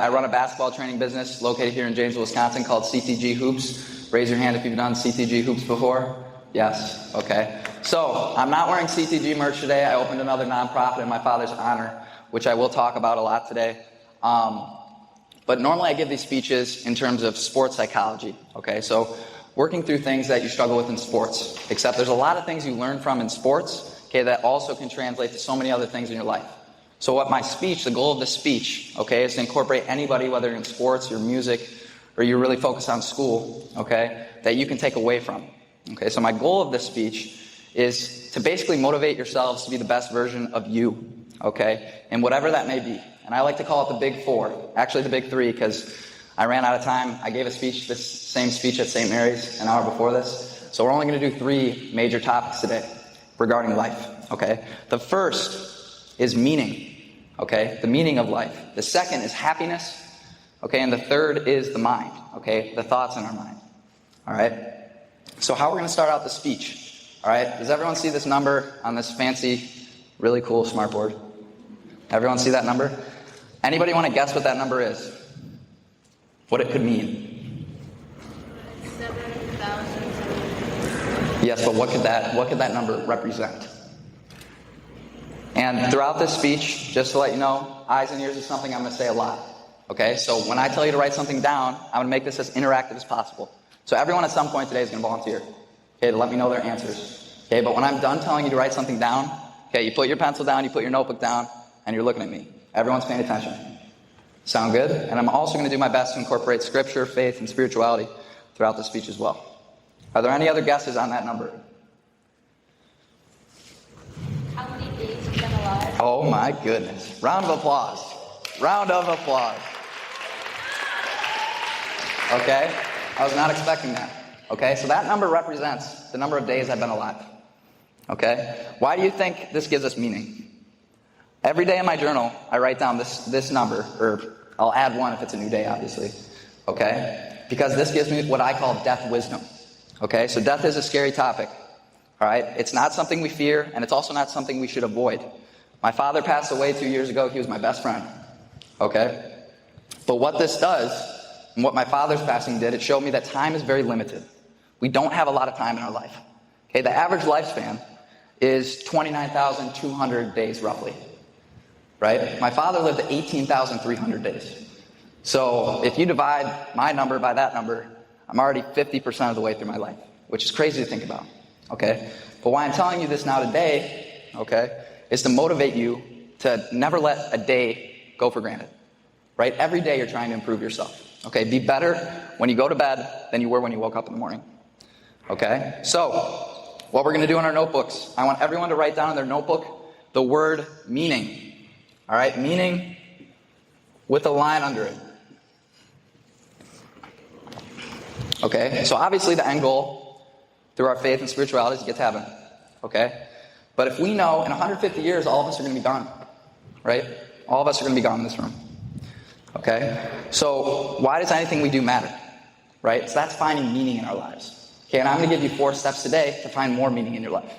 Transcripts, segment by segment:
I run a basketball training business located here in Janesville, Wisconsin called CTG Hoops. Raise your hand if you've done CTG Hoops before. Yes, okay. So, I'm not wearing CTG merch today. I opened another nonprofit in my father's honor, which I will talk about a lot today. But normally I give these speeches in terms of sports psychology, okay? So, working through things that you struggle with in sports. Except there's a lot of things you learn from in sports, okay, that also can translate to so many other things in your life. So what my speech, the goal of the speech, okay, is to incorporate anybody, whether in sports or music, or you're really focused on school, okay, that you can take away from. Okay, so my goal of this speech is to basically motivate yourselves to be the best version of you, okay, and whatever that may be. And I like to call it the big four, actually the big three, because I ran out of time. I gave this same speech at St. Mary's an hour before this. So we're only going to do 3 major topics today regarding life, okay? The first is meaning, okay? The meaning of life. The second is happiness, okay? And the third is the mind, okay? The thoughts in our mind, all right? So how we're going to start out the speech, all right? Does everyone see this number on this fancy, really cool smartboard? Everyone see that number? Anybody want to guess what that number is? What it could mean? 7,000. Yes, but what could that number represent? And throughout this speech, just to let you know, eyes and ears is something I'm going to say a lot. Okay, so when I tell you to write something down, I'm going to make this as interactive as possible. So everyone at some point today is going to volunteer, okay, to let me know their answers. Okay, but when I'm done telling you to write something down, okay, you put your pencil down, you put your notebook down, and you're looking at me. Everyone's paying attention. Sound good? And I'm also going to do my best to incorporate scripture, faith, and spirituality throughout the speech as well. Are there any other guesses on that number? How many days you've been alive? Oh my goodness. Round of applause. Round of applause. Okay? I was not expecting that. Okay? So that number represents the number of days I've been alive. Okay? Why do you think this gives us meaning? Every day in my journal, I write down this number, or I'll add 1 if it's a new day, obviously. Okay? Because this gives me what I call death wisdom. Okay? So death is a scary topic. All right? It's not something we fear, and it's also not something we should avoid. My father passed away 2 years ago. He was my best friend. Okay? But what this does, and what my father's passing did, it showed me that time is very limited. We don't have a lot of time in our life. Okay? The average lifespan is 29,200 days, roughly. Right? My father lived 18,300 days. So if you divide my number by that number, I'm already 50% of the way through my life, which is crazy to think about. Okay? But why I'm telling you this now today, okay, is to motivate you to never let a day go for granted. Right? Every day you're trying to improve yourself. Okay? Be better when you go to bed than you were when you woke up in the morning. Okay? So, what we're going to do in our notebooks, I want everyone to write down in their notebook the word meaning. All right? Meaning with a line under it. Okay? So obviously the end goal through our faith and spirituality is to get to heaven. Okay? But if we know in 150 years all of us are going to be gone, right? All of us are going to be gone in this room. Okay? So why does anything we do matter? Right? So that's finding meaning in our lives. Okay, and I'm going to give you 4 steps today to find more meaning in your life.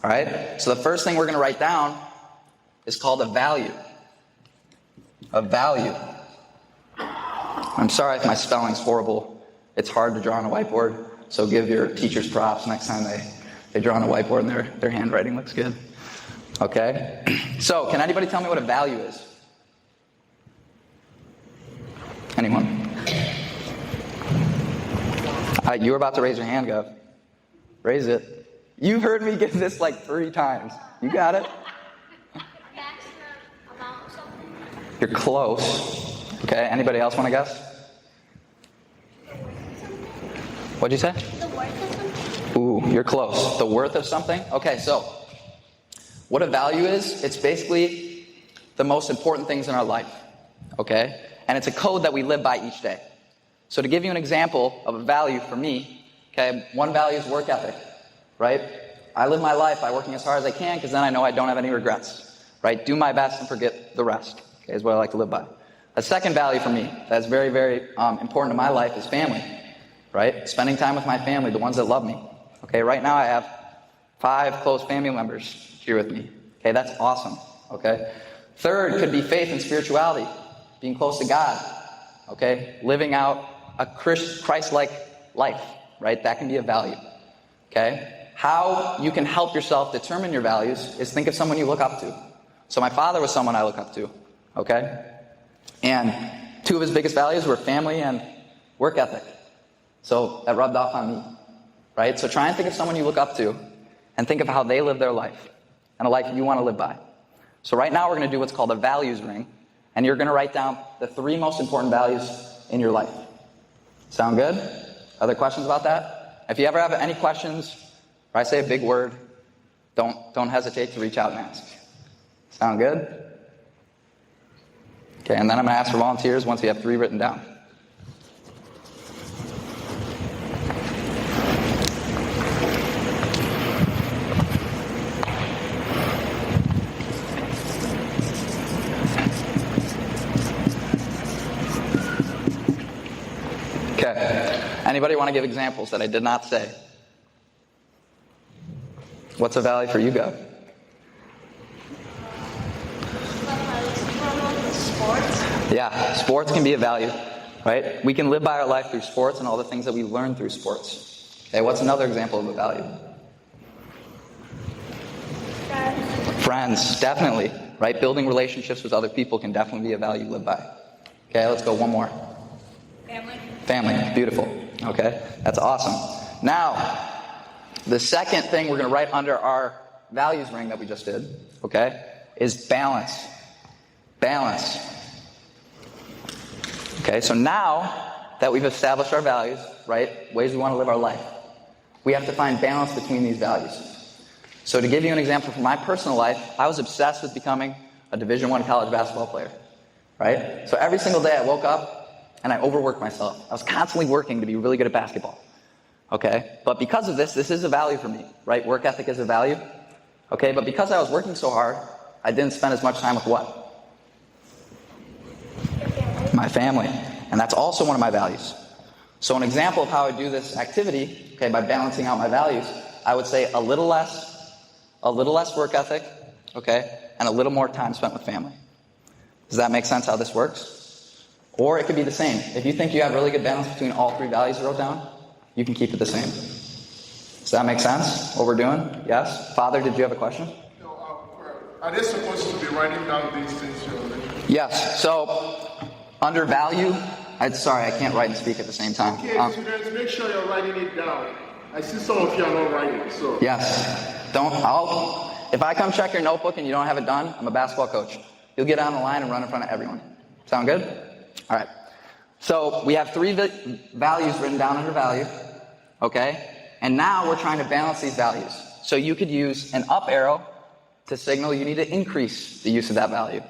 All right? So the first thing we're going to write down is called a value. A value. I'm sorry if my spelling's horrible. It's hard to draw on a whiteboard, so give your teachers props next time they draw on a whiteboard and their handwriting looks good. Okay? So, can anybody tell me what a value is? Anyone? You were about to raise your hand, Gov. Raise it. You heard me give this like 3 times. You got it? You're close. Okay, anybody else want to guess? What'd you say? The worth of something? Ooh, you're close. The worth of something? Okay, so what a value is, it's basically the most important things in our life. Okay? And it's a code that we live by each day. So to give you an example of a value for me, okay, one value is work ethic, right? I live my life by working as hard as I can because then I know I don't have any regrets, right? Do my best and forget the rest, okay, is what I like to live by. A second value for me that's very, very important to my life is family, right? Spending time with my family, the ones that love me. Okay, right now I have 5 close family members here with me. Okay, that's awesome, okay? Third could be faith and spirituality, being close to God, okay? Living out a Christ-like life, right? That can be a value, okay? How you can help yourself determine your values is think of someone you look up to. So my father was someone I look up to, okay? And two of his biggest values were family and work ethic. So that rubbed off on me, right? So try and think of someone you look up to and think of how they live their life and a life you want to live by. So right now we're going to do what's called a values ring, and you're going to write down the 3 most important values in your life. Sound good? Other questions about that? If you ever have any questions, or I say a big word, don't hesitate to reach out and ask. Sound good? Okay, and then I'm going to ask for volunteers once you have 3 written down. Okay. Anybody want to give examples that I did not say? What's a value for you, Gov? Sports. Yeah, sports can be a value, right? We can live by our life through sports and all the things that we learn through sports. Okay, what's another example of a value? Friends, definitely, right? Building relationships with other people can definitely be a value to live by. Okay, let's go one more. Family, beautiful. Okay, that's awesome. Now, the second thing we're going to write under our values ring that we just did, okay, is balance. Balance. Okay, so now that we've established our values, right, ways we want to live our life, we have to find balance between these values. So to give you an example from my personal life, I was obsessed with becoming a Division I college basketball player, right? So every single day I woke up and I overworked myself. I was constantly working to be really good at basketball, okay? But because of this is a value for me, right? Work ethic is a value, okay? But because I was working so hard, I didn't spend as much time with what? My family. And that's also one of my values. So an example of how I do this activity, okay, by balancing out my values, I would say a little less work ethic, okay, and a little more time spent with family. Does that make sense how this works? Or it could be the same. If you think you have really good balance between all 3 values you wrote down, you can keep it the same. Does that make sense, what we're doing? Yes? Father, did you have a question? No, are they supposed to be writing down these things you're already? Yes. So, under value, I can't write and speak at the same time. Okay, students, make sure you're writing it down. I see some of you are not writing, so. Yes. If I come check your notebook and you don't have it done, I'm a basketball coach. You'll get on the line and run in front of everyone. Sound good? All right. So we have 3 values written down under value, okay? And now we're trying to balance these values. So you could use an up arrow to signal you need to increase the use of that value.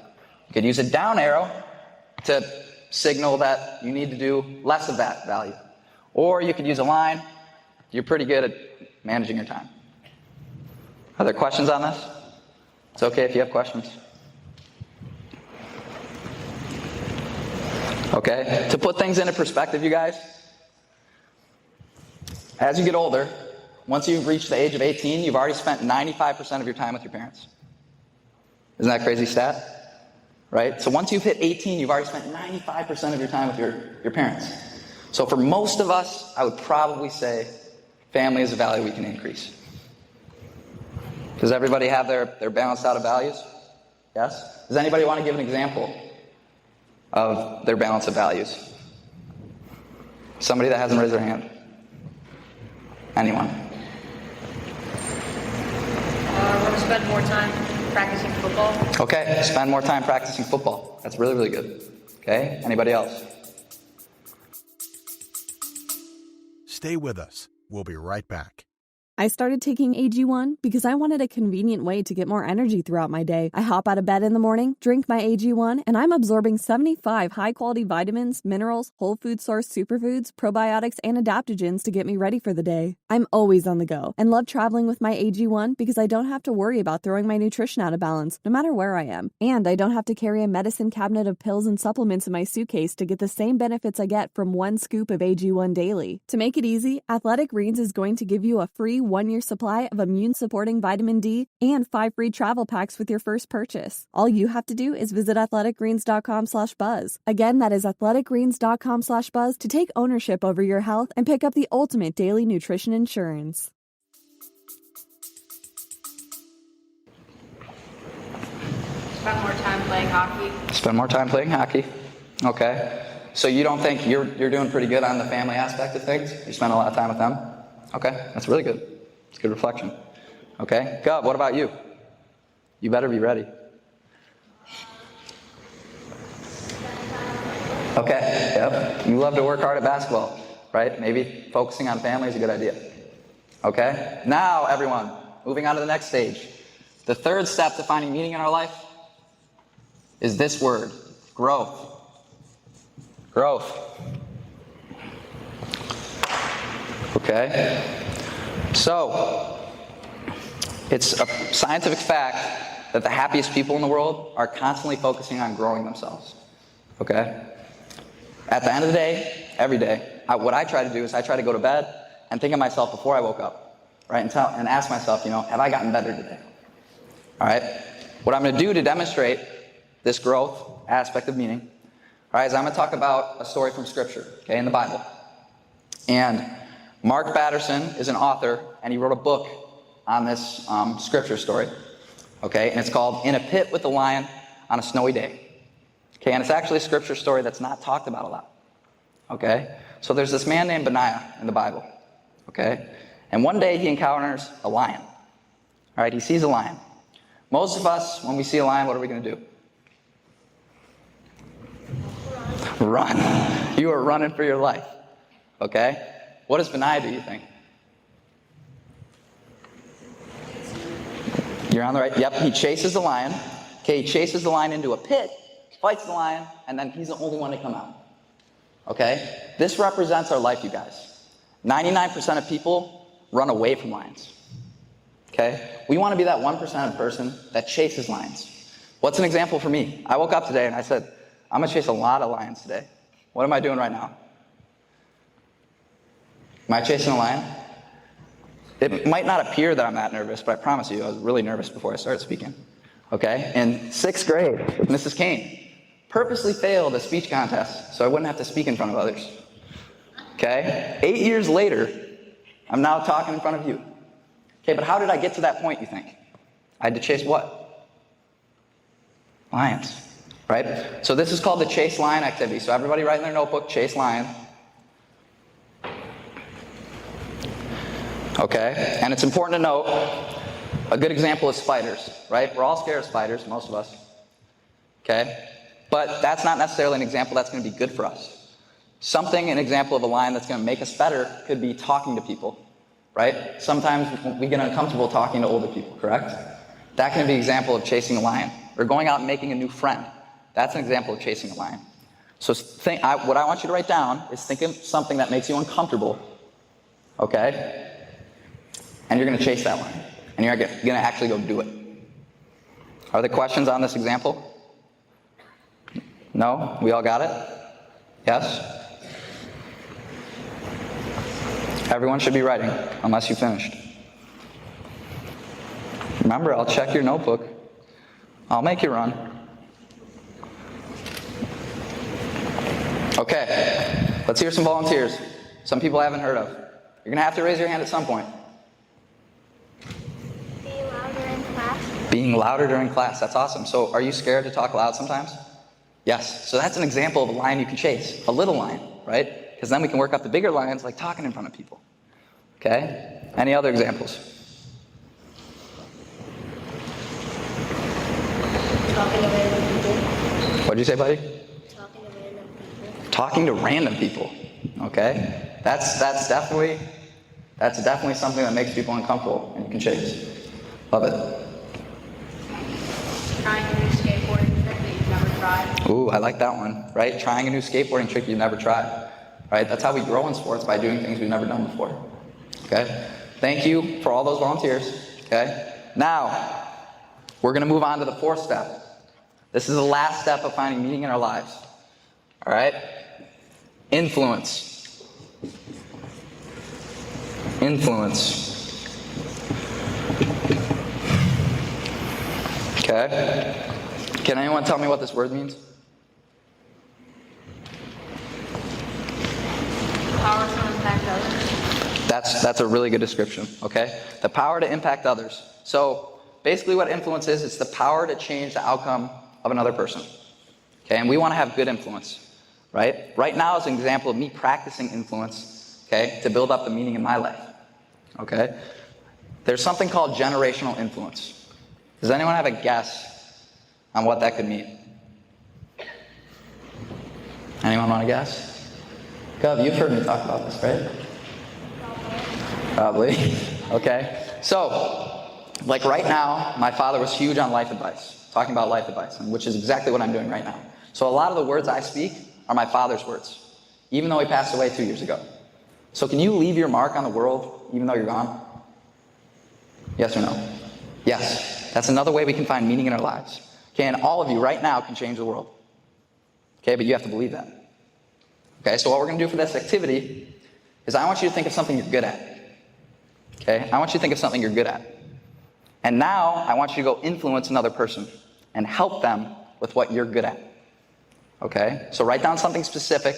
You could use a down arrow to signal that you need to do less of that value. Or you could use a line. You're pretty good at managing your time. Are there questions on this? It's okay if you have questions. Okay, to put things into perspective, you guys, as you get older, once you've reached the age of 18, you've already spent 95% of your time with your parents. Isn't that a crazy stat? Right? So once you've hit 18, you've already spent 95% of your time with your parents. So for most of us, I would probably say family is a value we can increase. Does everybody have their balanced out of values? Yes? Does anybody want to give an example of their balance of values? Somebody that hasn't raised their hand. Anyone? I want to spend more time practicing football. Okay, spend more time practicing football. That's really, really good. Okay, anybody else? Stay with us. We'll be right back. I started taking AG1 because I wanted a convenient way to get more energy throughout my day. I hop out of bed in the morning, drink my AG1, and I'm absorbing 75 high-quality vitamins, minerals, whole food source superfoods, probiotics, and adaptogens to get me ready for the day. I'm always on the go and love traveling with my AG1 because I don't have to worry about throwing my nutrition out of balance, no matter where I am. And I don't have to carry a medicine cabinet of pills and supplements in my suitcase to get the same benefits I get from one scoop of AG1 daily. To make it easy, Athletic Greens is going to give you a free you 1-year supply of immune-supporting vitamin D and 5 free travel packs with your first purchase. All you have to do is visit athleticgreens.com/buzz. Again, that is athleticgreens.com/buzz to take ownership over your health and pick up the ultimate daily nutrition insurance. Spend more time playing hockey. Spend more time playing hockey. Okay. So you don't think you're doing pretty good on the family aspect of things? You spend a lot of time with them? Okay, that's really good. It's good reflection. Okay, Gov, what about you? You better be ready. Okay, yep. You love to work hard at basketball, right? Maybe focusing on family is a good idea. Okay, now everyone, moving on to the next stage. The third step to finding meaning in our life is this word, growth. Growth. Okay? So, it's a scientific fact that the happiest people in the world are constantly focusing on growing themselves. Okay? At the end of the day, every day, what I try to do is I try to go to bed and think of myself before I woke up, right? And ask myself, have I gotten better today? All right? What I'm going to do to demonstrate this growth aspect of meaning, all right, is I'm going to talk about a story from Scripture, okay, in the Bible. And Mark Batterson is an author, and he wrote a book on this Scripture story, okay? And it's called In a Pit with a Lion on a Snowy Day. Okay, and it's actually a Scripture story that's not talked about a lot, okay? So there's this man named Benaiah in the Bible, okay? And one day he encounters a lion, all right? He sees a lion. Most of us, when we see a lion, what are we going to do? Run. You are running for your life. Okay? What does Benaiah do, you think? You're on the right. Yep, he chases the lion. Okay, he chases the lion into a pit, fights the lion, and then he's the only one to come out. Okay? This represents our life, you guys. 99% of people run away from lions. Okay? We want to be that 1% of person that chases lions. What's an example for me? I woke up today and I said, I'm going to chase a lot of lions today. What am I doing right now? Am I chasing a lion? It might not appear that I'm that nervous, but I promise you, I was really nervous before I started speaking. Okay? In 6th grade, Mrs. Kane purposely failed a speech contest so I wouldn't have to speak in front of others. Okay? 8 years later, I'm now talking in front of you. Okay, but how did I get to that point, you think? I had to chase what? Lions. Right? So this is called the chase lion activity. So everybody write in their notebook, chase lion. Okay? And it's important to note, a good example is spiders, right? We're all scared of spiders, most of us. Okay? But that's not necessarily an example that's going to be good for us. An example of a lion that's going to make us better could be talking to people, right? Sometimes we get uncomfortable talking to older people, correct? That can be an example of chasing a lion. Or going out and making a new friend. That's an example of chasing a lion. So what I want you to write down is think of something that makes you uncomfortable, okay? And you're going to chase that lion. And you're going to actually go do it. Are there questions on this example? No? We all got it? Yes? Everyone should be writing, unless you finished. Remember, I'll check your notebook. I'll make you run. Okay, let's hear some volunteers. Some people I haven't heard of. You're going to have to raise your hand at some point. Be louder in class. Being louder during class, that's awesome. So are you scared to talk loud sometimes? Yes, so that's an example of a lion you can chase. A little lion, right? Because then we can work up the bigger lions like talking in front of people. Okay, any other examples? Talking to random people. What'd you say, buddy? Talking to random people. Talking to random people. Okay, that's definitely something that makes people uncomfortable and you can chase. Love it. Trying a new skateboarding trick that you've never tried. Ooh, I like that one. Right, trying a new skateboarding trick you've never tried. Right, that's how we grow in sports, by doing things we've never done before. Okay, thank you for all those volunteers. Okay, now we're going to move on to the 4th step. This is the last step of finding meaning in our lives. All right? Influence. Influence. Okay. Can anyone tell me what this word means? Power to impact others. That's a really good description, okay? The power to impact others. So basically what influence is, it's the power to change the outcome of another person. Okay, and we want to have good influence, right? Right now is an example of me practicing influence, okay, to build up the meaning in my life, okay? There's something called generational influence. Does anyone have a guess on what that could mean? Anyone want to guess? Gov, you've heard me talk about this, right? Probably. Okay. So, like right now, my father was huge on life advice, talking about life advice, which is exactly what I'm doing right now. So a lot of the words I speak are my father's words, even though he passed away 2 years ago. So can you leave your mark on the world, even though you're gone? Yes or no? Yes. That's another way we can find meaning in our lives. Okay, and all of you right now can change the world. Okay, but you have to believe that. Okay, so what we're going to do for this activity is I want you to think of something you're good at. Okay, I want you to think of something you're good at. And now I want you to go influence another person and help them with what you're good at. Okay, so write down something specific,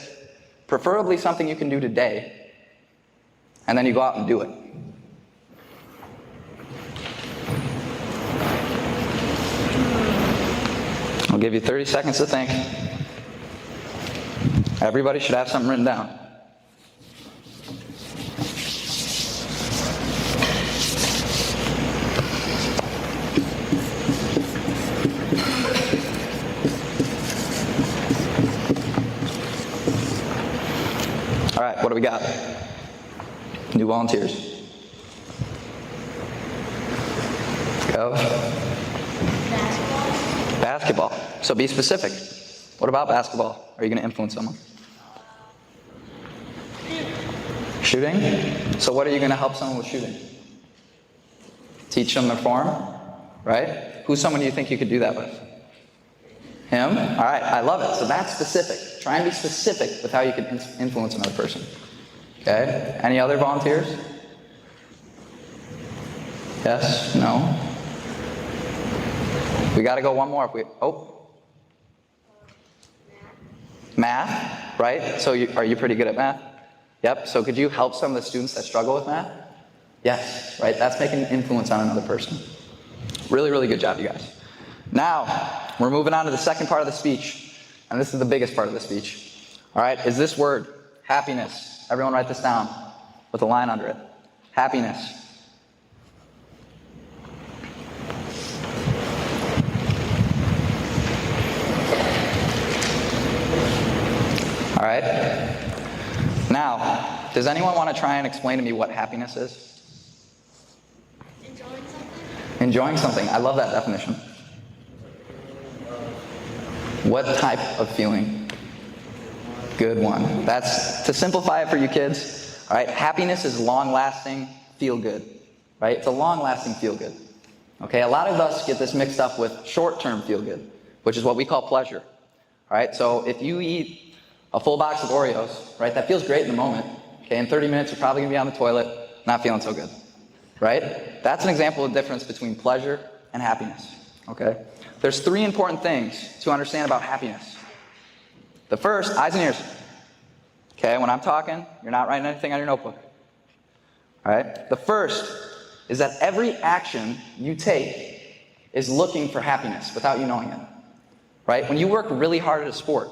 preferably something you can do today, and then you go out and do it. I'll give you 30 seconds to think. Everybody should have something written down. All right, what do we got? New volunteers. Go. Basketball. So be specific. What about basketball? Are you going to influence someone? Shooting? So what are you going to help someone with shooting? Teach them their form? Right? Who's someone you think you could do that with? Him? All right, I love it. So that's specific. Try and be specific with how you can influence another person. Okay? Any other volunteers? Yes? No? We got to go one more. If we, Math, right? So are you pretty good at math? Yep. So could you help some of the students that struggle with math? Yes, right? That's making an influence on another person. Really, really good job, you guys. Now, we're moving on to the second part of the speech. And this is the biggest part of the speech. All right, is this word, happiness. Everyone write this down with a line under it. Happiness. All right. Now, does anyone want to try and explain to me what happiness is? Enjoying something? Enjoying something. I love that definition. What type of feeling? Good one. That's, to simplify it for you kids, all right, happiness is long-lasting feel-good, right? It's a long-lasting feel-good. Okay, a lot of us get this mixed up with short-term feel-good, which is what we call pleasure. All right, so if you eat a full box of Oreos, right, that feels great in the moment. Okay, in 30 minutes, you're probably going to be on the toilet, not feeling so good, right? That's an example of the difference between pleasure and happiness, okay? There's 3 important things to understand about happiness. The first, eyes and ears. Okay, when I'm talking, you're not writing anything on your notebook. All right? The first is that every action you take is looking for happiness without you knowing it. Right? When you work really hard at a sport,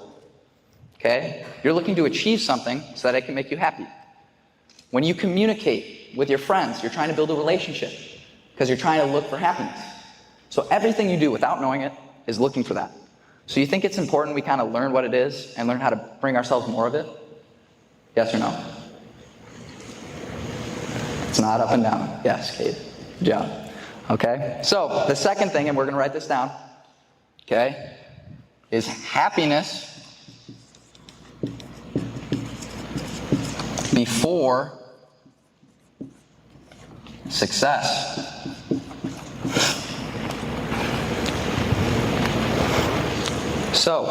okay, you're looking to achieve something so that it can make you happy. When you communicate with your friends, you're trying to build a relationship because you're trying to look for happiness. So everything you do without knowing it is looking for that. So you think it's important we kind of learn what it is and learn how to bring ourselves more of it? Yes or no? It's not up and down. Yes, Kate. Good job. Okay? So the second thing, and we're going to write this down, okay, is happiness before success. So,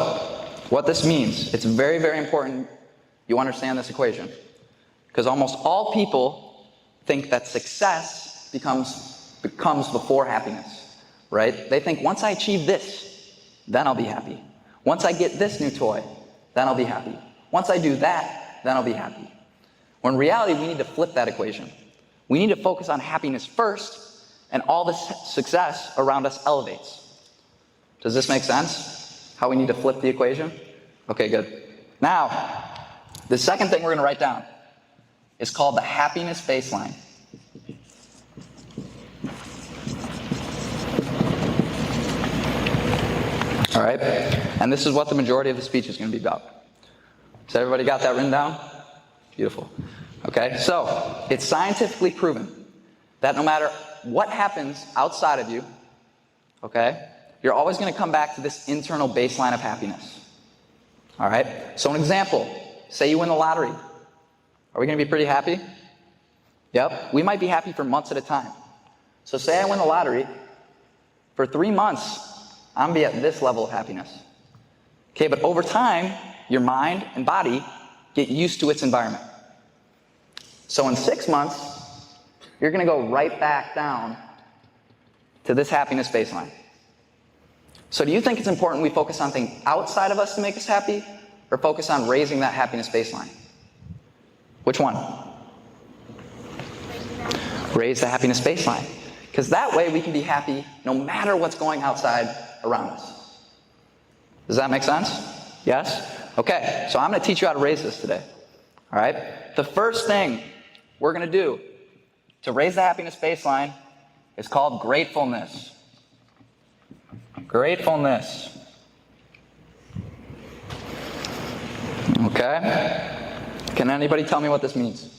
what this means, it's very, very important you understand this equation. Because almost all people think that success becomes before happiness. right? They think once I achieve this, then I'll be happy. Once I get this new toy, then I'll be happy. Once I do that, then I'll be happy. When in reality, we need to flip that equation. We need to focus on happiness first, and all the success around us elevates. Does this make sense? How we need to flip the equation? Okay, good. Now, the second thing we're going to write down is called the happiness baseline. All right? And this is what the majority of the speech is going to be about. So everybody got that written down? Beautiful. Okay, so it's scientifically proven that no matter what happens outside of you, okay, you're always going to come back to this internal baseline of happiness. All right? So an example, say you win the lottery. Are we going to be pretty happy? Yep. We might be happy for months at a time. So say I win the lottery. For 3 months, I'm going to be at this level of happiness. Okay, but over time, your mind and body get used to its environment. So in 6 months, you're going to go right back down to this happiness baseline. So do you think it's important we focus on things outside of us to make us happy, or focus on raising that happiness baseline? Which one? Raise the happiness baseline. Because that way we can be happy no matter what's going outside around us. Does that make sense? Yes? Okay, so I'm going to teach you how to raise this today. All right? The first thing we're going to do to raise the happiness baseline is called gratefulness. Gratefulness. Okay? Can anybody tell me what this means?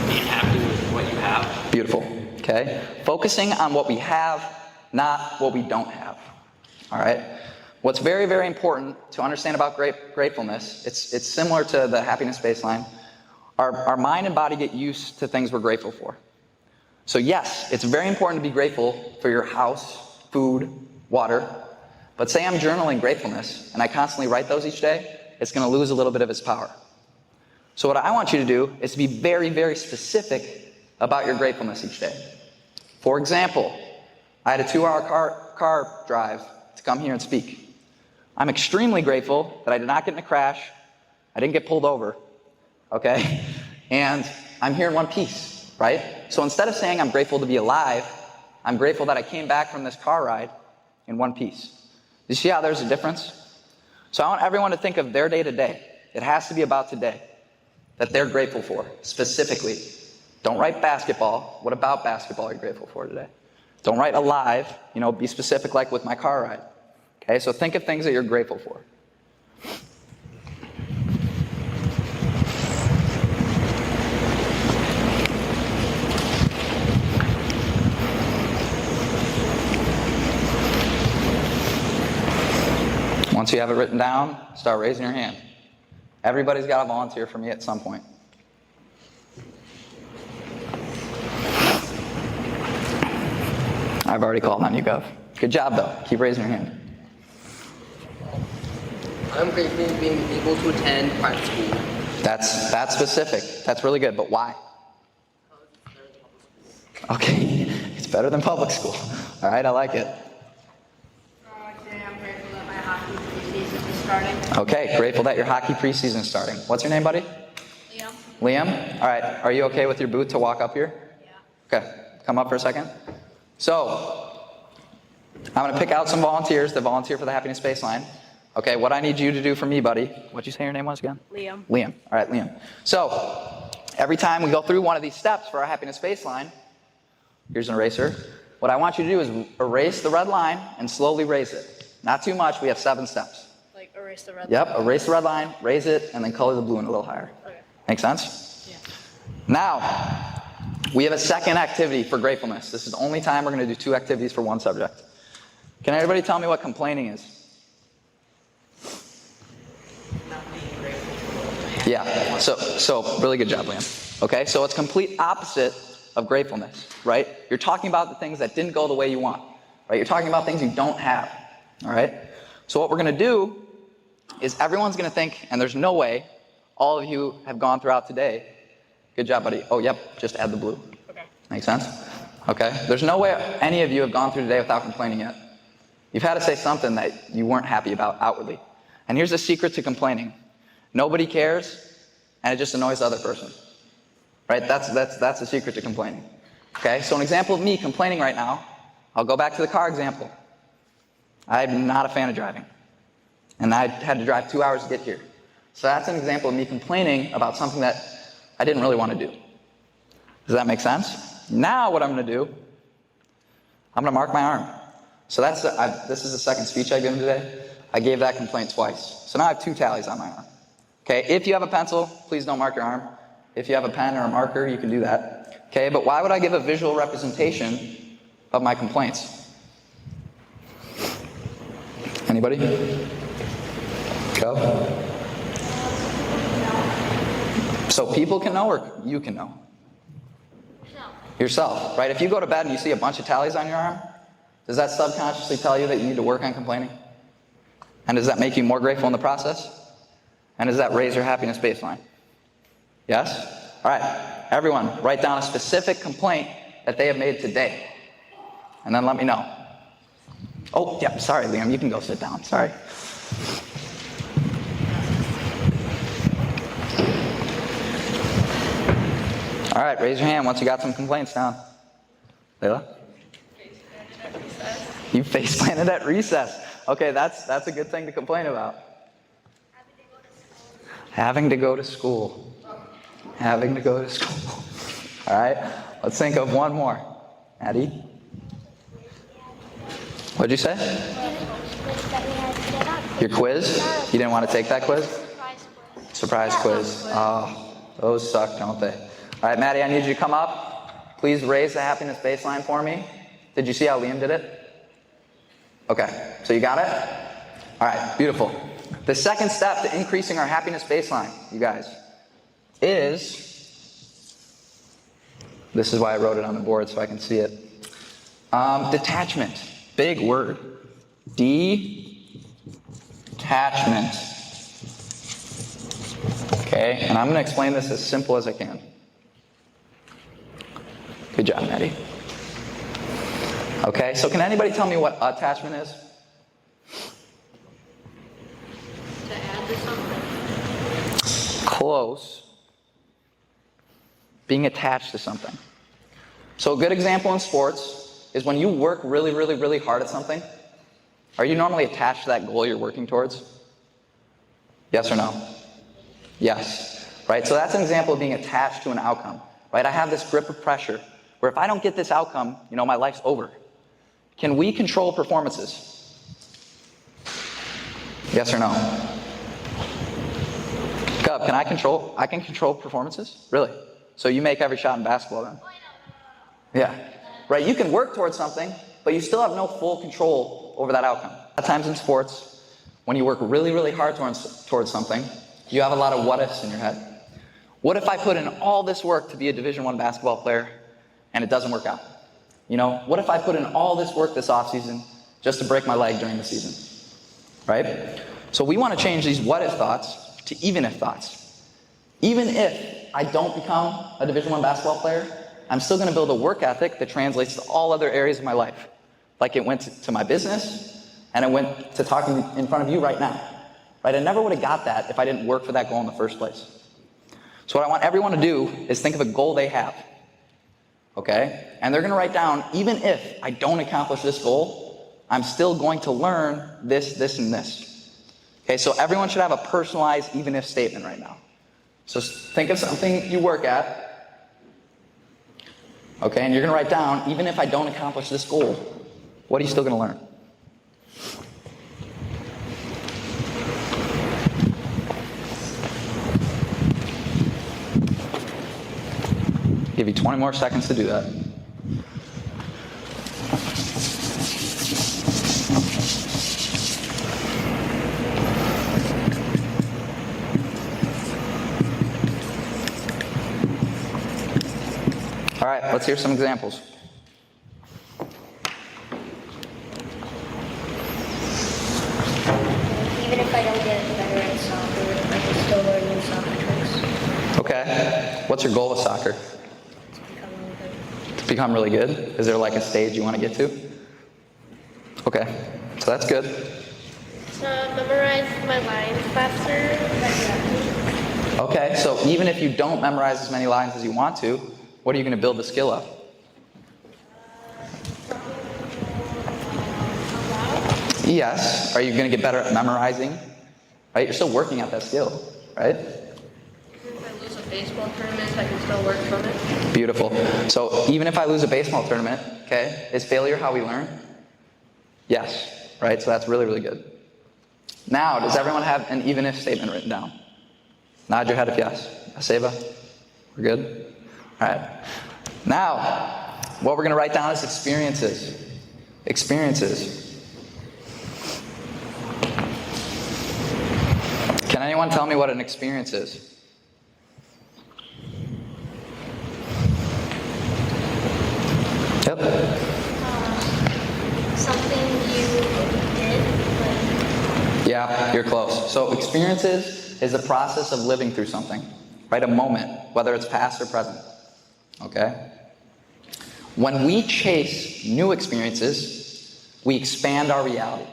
Being happy with what you have. Beautiful. Okay? Focusing on what we have, not what we don't have. All right? What's very, very important to understand about gratefulness, it's similar to the happiness baseline. Our mind and body get used to things we're grateful for. So yes, it's very important to be grateful for your house, food, water. But say I'm journaling gratefulness, and I constantly write those each day, it's going to lose a little bit of its power. So what I want you to do is to be very, very specific about your gratefulness each day. For example, I had a 2-hour car drive to come here and speak. I'm extremely grateful that I did not get in a crash. I didn't get pulled over. Okay? And I'm here in one piece, right? So instead of saying I'm grateful to be alive, I'm grateful that I came back from this car ride in one piece. You see how there's a difference? So I want everyone to think of their day to day. It has to be about today that they're grateful for, specifically. Don't write basketball. What about basketball are you grateful for today? Don't write alive. Be specific, like with my car ride. Okay, so think of things that you're grateful for. Once you have it written down, start raising your hand. Everybody's got to volunteer for me at some point. I've already called on you, Gov. Good job, though. Keep raising your hand. I'm grateful for being able to attend private school. That's specific. That's really good, but why? Okay, it's better than public school. All right, I like it. Today I'm grateful that my hockey preseason is starting. Okay, grateful that your hockey preseason is starting. What's your name, buddy? Liam. Liam? All right, are you okay with your boot to walk up here? Yeah. Okay, come up for a second. So, I'm going to pick out some volunteers that volunteer for the happiness baseline. Okay, what I need you to do for me, buddy. What'd you say your name was again? Liam. Liam. All right, Liam. So, every time we go through one of these steps for our happiness baseline, here's an eraser. What I want you to do is erase the red line and slowly raise it. Not too much. We have 7 steps. Like erase the red Yep, line. erase the red line, raise it, and then color the blue in a little higher. Okay. Make sense? Yeah. Now, we have a second activity for gratefulness. This is the only time we're going to do 2 activities for one subject. Can everybody tell me what complaining is? Yeah, so really good job, Liam. Okay, so it's complete opposite of gratefulness, right? You're talking about the things that didn't go the way you want, right? You're talking about things you don't have, all right? So what we're going to do is everyone's going to think, and there's no way all of you have gone throughout today Good job, buddy. Oh, yep, just add the blue. Okay. Make sense? Okay. There's no way any of you have gone through today without complaining yet. You've had to say something that you weren't happy about outwardly. And here's the secret to complaining. Nobody cares, and it just annoys the other person. Right? That's the secret to complaining. Okay? So an example of me complaining right now, I'll go back to the car example. I'm not a fan of driving. And I had to drive 2 hours to get here. So that's an example of me complaining about something that I didn't really want to do. Does that make sense? Now what I'm going to do, I'm going to mark my arm. So this is the second speech I've given today. I gave that complaint twice. So now I have 2 tallies on my arm. Okay, if you have a pencil, please don't mark your arm. If you have a pen or a marker, you can do that. Okay, but why would I give a visual representation of my complaints? Anybody? Go. So people can know or you can know? Yourself, right? If you go to bed and you see a bunch of tallies on your arm, does that subconsciously tell you that you need to work on complaining? And does that make you more grateful in the process? And does that raise your happiness baseline? Yes? All right. Everyone, write down a specific complaint that they have made today. And then let me know. Oh, yeah, sorry, Liam. You can go sit down. Sorry. All right, raise your hand once you got some complaints down. Layla? You face planted at recess. Okay, that's a good thing to complain about. Having to go to school. Having to go to school. All right, let's think of one more. Addie? What'd you say? Your quiz? You didn't want to take that quiz? Surprise quiz. Oh, those suck, don't they? All right, Maddie, I need you to come up. Please raise the happiness baseline for me. Did you see how Liam did it? Okay, so you got it? All right, beautiful. The second step to increasing our happiness baseline, you guys, is, this is why I wrote it on the board so I can see it. Detachment, big word. Detachment. Okay, and I'm going to explain this as simple as I can. Good job, Maddie. Okay, so can anybody tell me what attachment is? To add to something. Close. Being attached to something. So a good example in sports is when you work really, really, really hard at something, are you normally attached to that goal you're working towards? Yes or no? Yes. Right? So that's an example of being attached to an outcome. Right? I have this grip of pressure where if I don't get this outcome, my life's over. Can we control performances? Yes or no? Gov, I can control performances? Really? So you make every shot in basketball then? Yeah. Right, you can work towards something, but you still have no full control over that outcome. A lot of times in sports, when you work really, really hard towards something, you have a lot of what ifs in your head. What if I put in all this work to be a Division I basketball player and it doesn't work out? What if I put in all this work this offseason just to break my leg during the season? Right? So we want to change these what if thoughts to even if thoughts. Even if I don't become a Division I basketball player, I'm still going to build a work ethic that translates to all other areas of my life. Like it went to my business, and it went to talking in front of you right now. Right? I never would have got that if I didn't work for that goal in the first place. So what I want everyone to do is think of a goal they have. Okay? And they're going to write down, even if I don't accomplish this goal, I'm still going to learn this, this, and this. Okay, so everyone should have a personalized even if statement right now. So think of something you work at. Okay, and you're going to write down, even if I don't accomplish this goal, what are you still going to learn? Give you 20 more seconds to do that. All right, let's hear some examples. Even if I don't get better at soccer, I can still learn new soccer tricks. Okay. What's your your goal with soccer? To become really good? Is there like a stage you want to get to? Okay, so that's good. To memorize my lines faster. Okay, so even if you don't memorize as many lines as you want to, what are you going to build the skill of? Yes. Are you going to get better at memorizing? Right? You're still working at that skill, right? If I lose a baseball tournament, I can still work from it. Beautiful. So even if I lose a baseball tournament, okay, is failure how we learn? Yes. Right? So that's really, really good. Now, does everyone have an even if statement written down? Nod your head if yes. Seba? We're good? All right. Now, what we're going to write down is experiences. Experiences. Can anyone tell me what an experience is? Yep. Something you did. Yeah, you're close. So experiences is the process of living through something, right? A moment, whether it's past or present. Okay? When we chase new experiences, we expand our reality.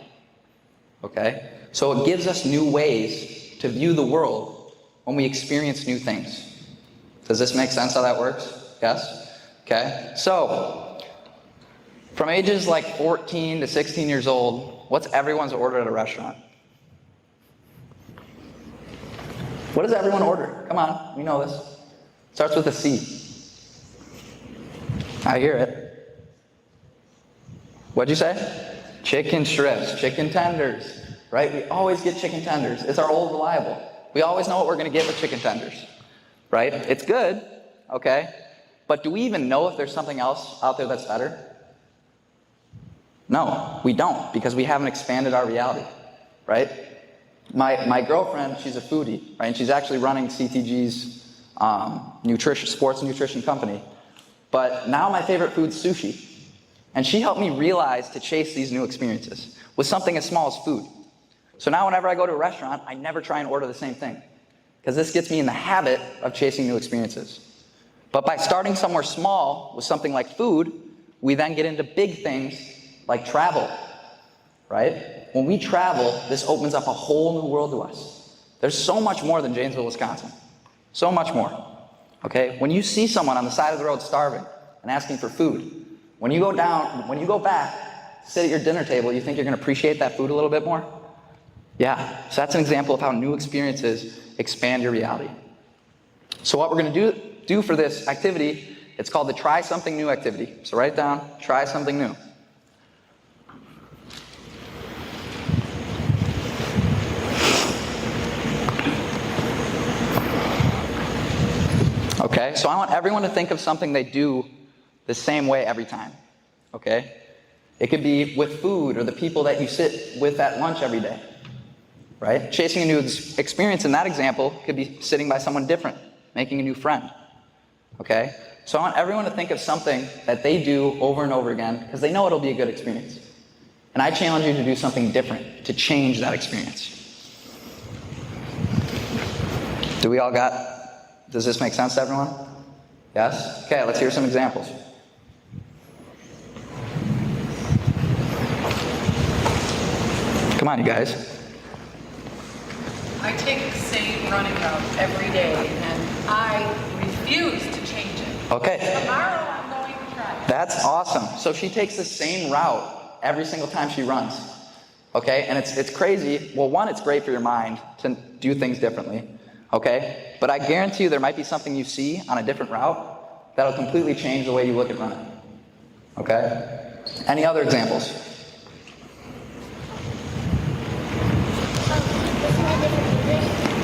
Okay? So it gives us new ways to view the world when we experience new things. Does this make sense how that works? Yes? Okay? So, from ages like 14 to 16 years old, what's everyone's order at a restaurant? What does everyone order? Come on, we know this. Starts with a C. I hear it. What'd you say? Chicken strips, chicken tenders, right? We always get chicken tenders. It's our old reliable. We always know what we're going to get with chicken tenders, right? It's good, okay? But do we even know if there's something else out there that's better? No, we don't, because we haven't expanded our reality, right? My girlfriend, she's a foodie, right? And she's actually running CTG's sports nutrition company. But now my favorite food's sushi. And she helped me realize to chase these new experiences with something as small as food. So now whenever I go to a restaurant, I never try and order the same thing, because this gets me in the habit of chasing new experiences. But by starting somewhere small with something like food, we then get into big things like travel, right? When we travel, this opens up a whole new world to us. There's so much more than Janesville, Wisconsin. So much more. Okay? When you see someone on the side of the road starving and asking for food, when you go back, sit at your dinner table, you think you're going to appreciate that food a little bit more? Yeah. So that's an example of how new experiences expand your reality. So what we're going to do for this activity, it's called the Try Something New activity. So write it down, try something new. Okay, so I want everyone to think of something they do the same way every time. Okay? It could be with food or the people that you sit with at lunch every day. Right? Chasing a new experience in that example could be sitting by someone different, making a new friend. Okay? So I want everyone to think of something that they do over and over again because they know it'll be a good experience. And I challenge you to do something different to change that experience. Does this make sense to everyone? Yes? Okay, let's hear some examples. Come on, you guys. I take the same running route every day, and I refuse to change it. Okay. Tomorrow I'm going to try it. That's awesome. So she takes the same route every single time she runs. Okay? And it's crazy. Well, one, it's great for your mind to do things differently. Okay? But I guarantee you there might be something you see on a different route that'll completely change the way you look at running. Okay? Any other examples?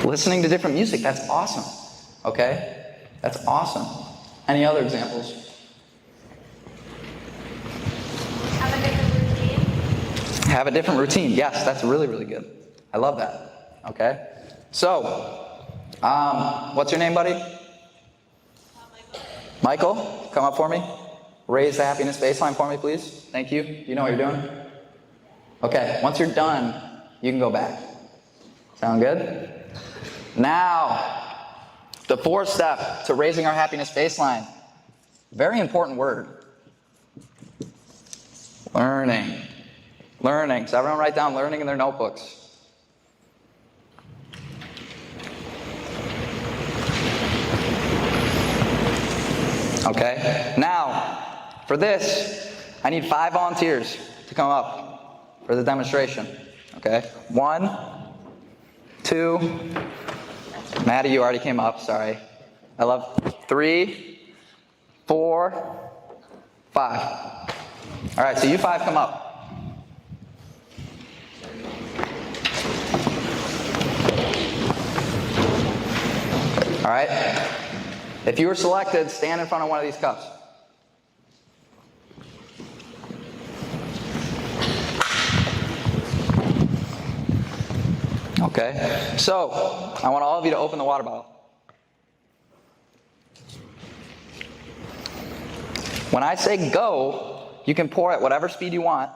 Listening to different music, that's awesome. Okay? That's awesome. Any other examples? Have a different routine. Have a different routine. Yes, that's really, really good. I love that. Okay? So, what's your name, buddy? Michael, come up for me. Raise the happiness baseline for me, please. Thank you. Do you know what you're doing? Okay, once you're done, you can go back. Sound good? Now, The fourth step to raising our happiness baseline. Very important word. Learning. Learning. So everyone write down learning in their notebooks. Okay? Now, for this, I need 5 volunteers to come up for the demonstration. Okay? 1, 2, Maddie, you already came up, sorry. I love 3, 4, 5. All right, so you 5 come up. All right? If you were selected, stand in front of one of these cups. Okay, so I want all of you to open the water bottle. When I say go, you can pour at whatever speed you want,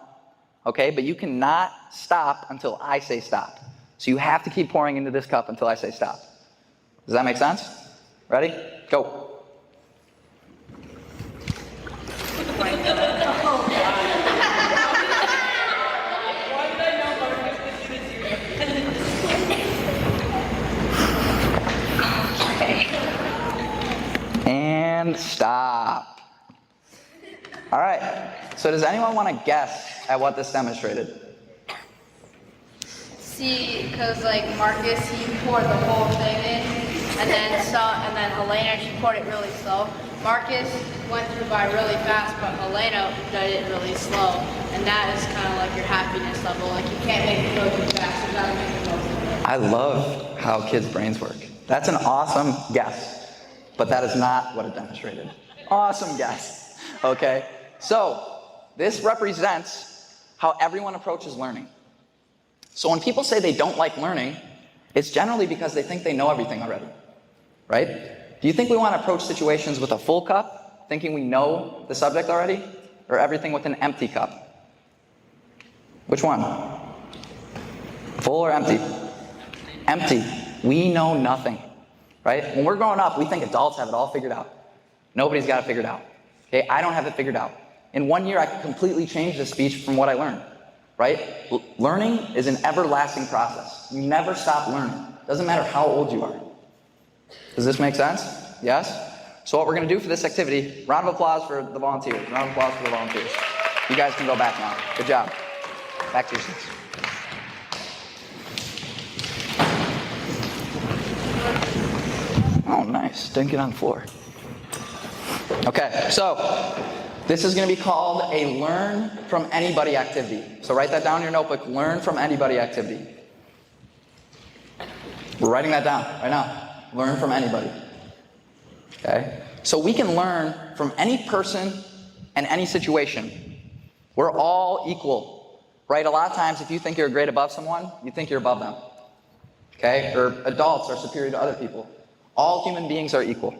okay, but you cannot stop until I say stop. So you have to keep pouring into this cup until I say stop. Does that make sense? Ready? Go. And stop. All right. So does anyone want to guess at what this demonstrated? See, because like Marcus, he poured the whole thing in, and then Helena, she poured it really slow. Marcus went through by really fast, but Helena did it really slow, and that is kind of like your happiness level. Like you can't make it go too fast, you gotta make it go slow. I love how kids' brains work. That's an awesome guess, but that is not what it demonstrated. Awesome guess. Okay, so this represents how everyone approaches learning. So when people say they don't like learning, it's generally because they think they know everything already, right? Do you think we want to approach situations with a full cup, thinking we know the subject already, or everything with an empty cup? Which one? Full or empty? Empty. We know nothing, right? When we're growing up, we think adults have it all figured out. Nobody's got it figured out. Okay, I don't have it figured out. In 1 year, I could completely change the speech from what I learned. Right? Learning is an everlasting process. You never stop learning. Doesn't matter how old you are. Does this make sense? Yes? So what we're going to do for this activity, round of applause for the volunteers. Round of applause for the volunteers. You guys can go back now. Good job. Back to your seats. Oh, nice. Didn't get on the floor. Okay, so this is going to be called a learn from anybody activity. So write that down in your notebook, learn from anybody activity. We're writing that down right now. Learn from anybody. Okay? So we can learn from any person and any situation. We're all equal. Right? A lot of times if you think you're a grade above someone, you think you're above them. Okay? Or adults are superior to other people. All human beings are equal.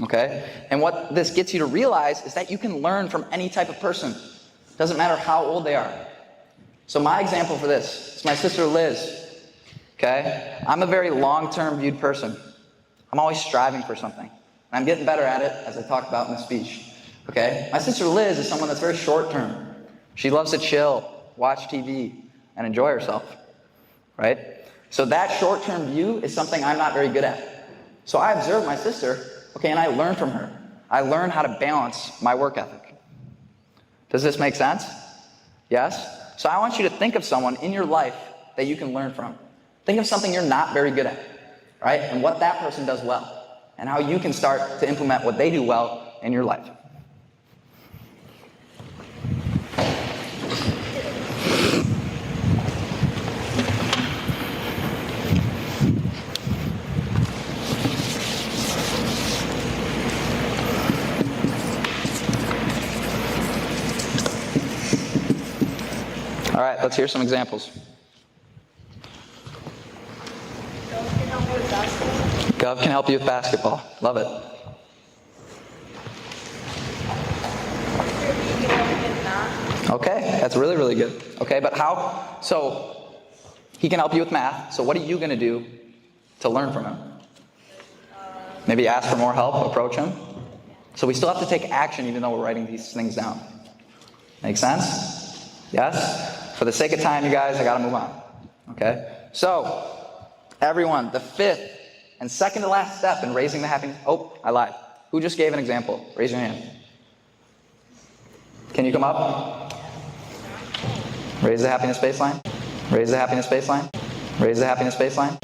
Okay? And what this gets you to realize is that you can learn from any type of person. Doesn't matter how old they are. So my example for this is my sister Liz. Okay? I'm a very long-term viewed person. I'm always striving for something. And I'm getting better at it, as I talked about in the speech. Okay? My sister Liz is someone that's very short-term. She loves to chill, watch TV, and enjoy herself. Right? So that short-term view is something I'm not very good at. So I observe my sister, okay, and I learn from her. I learn how to balance my work ethic. Does this make sense? Yes? So I want you to think of someone in your life that you can learn from. Think of something you're not very good at, right? And what that person does well, and how you can start to implement what they do well in your life. All right, let's hear some examples. Gov can help you with basketball. Love it. Okay, that's really, really good. Okay, but how? So, he can help you with math. So what are you going to do to learn from him? Maybe ask for more help, approach him. So we still have to take action even though we're writing these things down. Make sense? Yes? For the sake of time, you guys, I gotta move on. Okay? So, everyone, the fifth and second to last step in raising the happiness... Oh, I lied. Who just gave an example? Raise your hand. Can you come up? Raise the happiness baseline. Raise the happiness baseline. Raise the happiness baseline.